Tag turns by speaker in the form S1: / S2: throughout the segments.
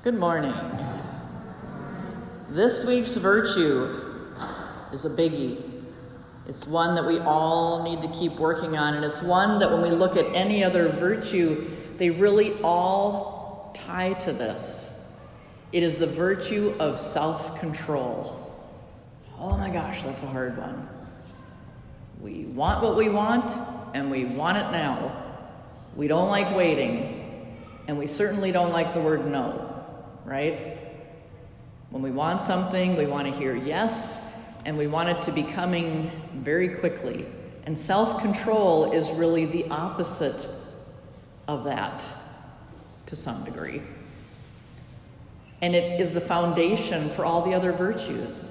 S1: Good morning. This week's virtue is a biggie. It's one that we all need to keep working on, and it's one that when we look at any other virtue, they really all tie to this. It is the virtue of self-control. Oh my gosh, that's a hard one. We want what we want, and we want it now. We don't like waiting, and we certainly don't like the word no. Right? When we want something, we want to hear yes, and we want it to be coming very quickly. And self-control is really the opposite of that to some degree. And it is the foundation for all the other virtues.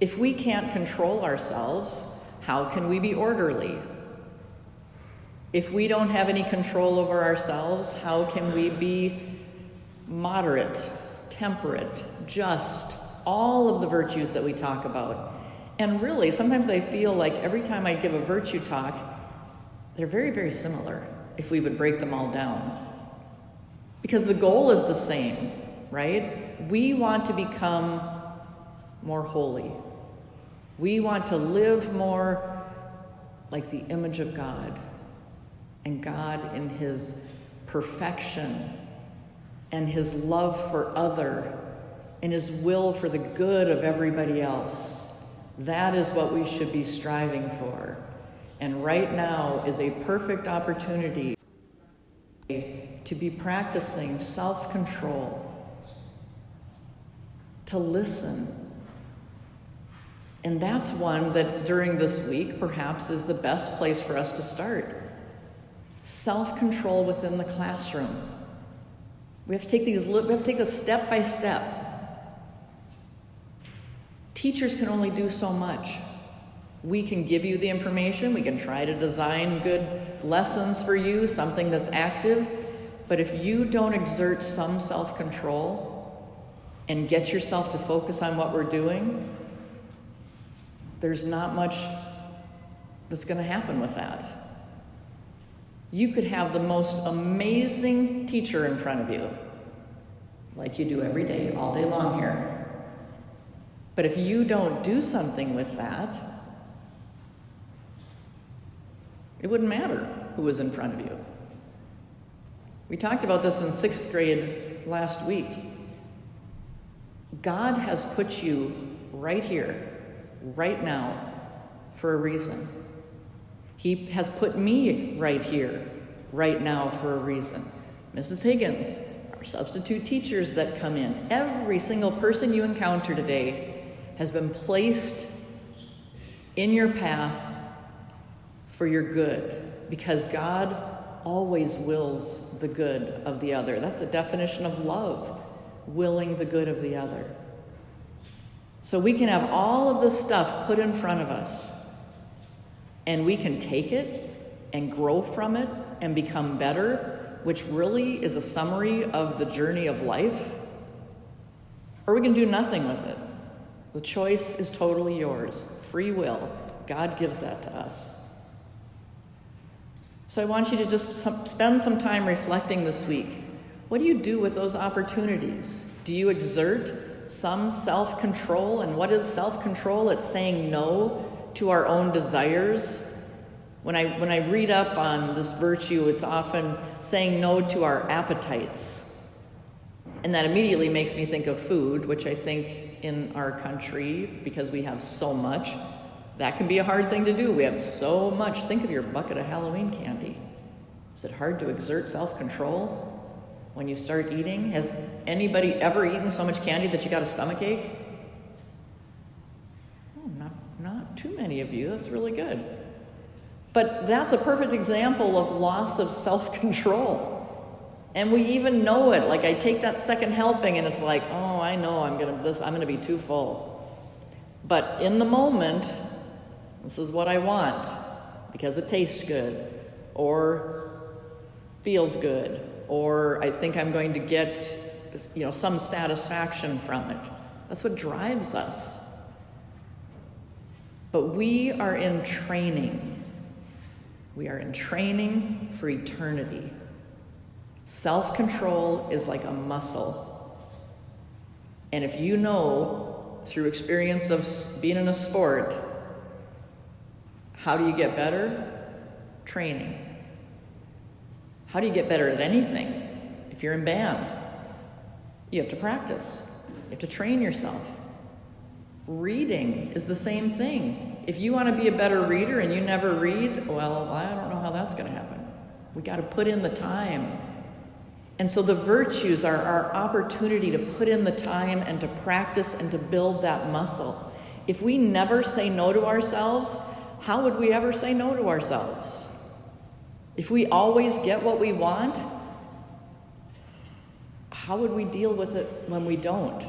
S1: If we can't control ourselves, how can we be orderly? If we don't have any control over ourselves, how can we be moderate, temperate, just, all of the virtues that we talk about? And really, sometimes I feel like every time I give a virtue talk, they're very, very similar if we would break them all down. Because the goal is the same, right? We want to become more holy. We want to live more like the image of God, and God in His perfection and His love for other, and His will for the good of everybody else. That is what we should be striving for. And right now is a perfect opportunity to be practicing self-control, to listen. And that's one that during this week perhaps is the best place for us to start. Self-control within the classroom. We have to take this step by step. Teachers can only do so much. We can give you the information. We can try to design good lessons for you, something that's active. But if you don't exert some self-control and get yourself to focus on what we're doing, there's not much that's going to happen with that. You could have the most amazing teacher in front of you, like you do every day, all day long here. But if you don't do something with that, it wouldn't matter who was in front of you. We talked about this in 6th grade last week. God has put you right here, right now, for a reason. He has put me right here, right now, for a reason. Mrs. Higgins, our substitute teachers that come in, every single person you encounter today has been placed in your path for your good, because God always wills the good of the other. That's the definition of love, willing the good of the other. So we can have all of this stuff put in front of us, and we can take it and grow from it and become better, which really is a summary of the journey of life. Or we can do nothing with it. The choice is totally yours. Free will. God gives that to us. So I want you to just spend some time reflecting this week. What do you do with those opportunities? Do you exert some self-control? And what is self-control? It's saying no to our own desires. When I read up on this virtue, it's often saying no to our appetites. And that immediately makes me think of food, which I think in our country, because we have so much, that can be a hard thing to do. We have so much. Think of your bucket of Halloween candy. Is it hard to exert self-control when you start eating? Has anybody ever eaten so much candy that you got a stomachache? Not too many of you. That's really good. But that's a perfect example of loss of self-control. And we even know it. Like I take that second helping and it's like, oh, I know I'm gonna be too full. But in the moment, this is what I want because it tastes good or feels good, or I think I'm going to get, some satisfaction from it. That's what drives us. But we are in training. We are in training for eternity. Self-control is like a muscle. And if you know through experience of being in a sport, how do you get better? Training. How do you get better at anything? If you're in band, you have to practice. You have to train yourself. Reading is the same thing. If you want to be a better reader and you never read, well, I don't know how that's going to happen. We got to put in the time. And so the virtues are our opportunity to put in the time and to practice and to build that muscle. If we never say no to ourselves, how would we ever say no to ourselves? If we always get what we want, how would we deal with it when we don't?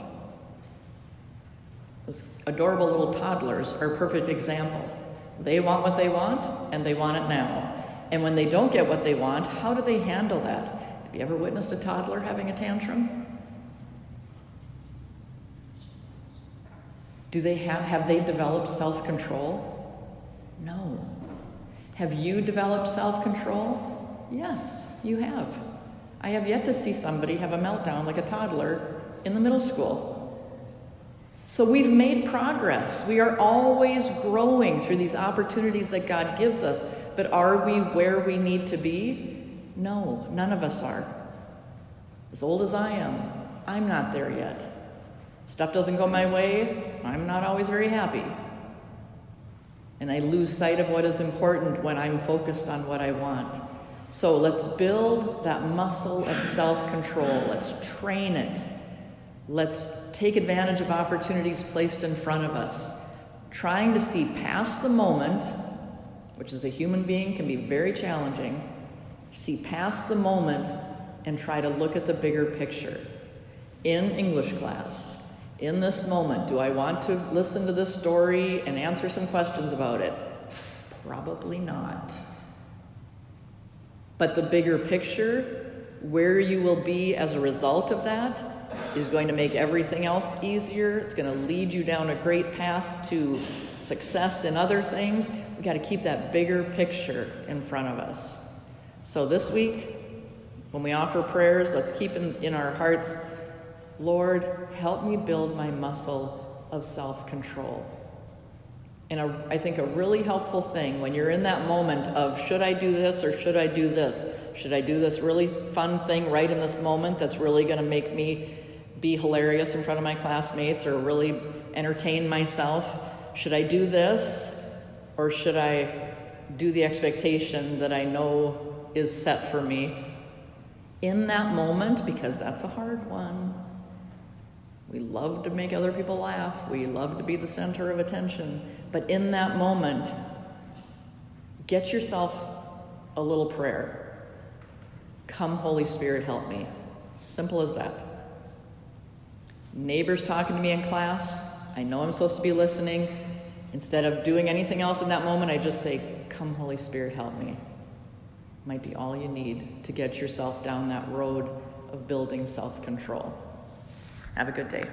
S1: Those adorable little toddlers are a perfect example. They want what they want, and they want it now. And when they don't get what they want, how do they handle that? Have you ever witnessed a toddler having a tantrum? Have they developed self-control? No. Have you developed self-control? Yes, you have. I have yet to see somebody have a meltdown like a toddler in the middle school. So we've made progress. We are always growing through these opportunities that God gives us. But are we where we need to be? No, none of us are. As old as I am, I'm not there yet. Stuff doesn't go my way, I'm not always very happy. And I lose sight of what is important when I'm focused on what I want. So let's build that muscle of self-control. Let's train it. Let's take advantage of opportunities placed in front of us. Trying to see past the moment, which as a human being can be very challenging, see past the moment and try to look at the bigger picture. In English class, in this moment, do I want to listen to this story and answer some questions about it? Probably not. But the bigger picture, where you will be as a result of that, is going to make everything else easier. It's going to lead you down a great path to success in other things. We've got to keep that bigger picture in front of us. So this week, when we offer prayers, let's keep in our hearts, Lord, help me build my muscle of self-control. And I think a really helpful thing when you're in that moment of, should I do this or should I do this? Should I do this really fun thing right in this moment that's really going to make me be hilarious in front of my classmates or really entertain myself? Should I do this or should I do the expectation that I know is set for me? In that moment, because that's a hard one, we love to make other people laugh. We love to be the center of attention. But in that moment, get yourself a little prayer. Come, Holy Spirit, help me. Simple as that. Neighbors talking to me in class. I know I'm supposed to be listening. Instead of doing anything else in that moment, I just say, come, Holy Spirit, help me. Might be all you need to get yourself down that road of building self-control. Have a good day.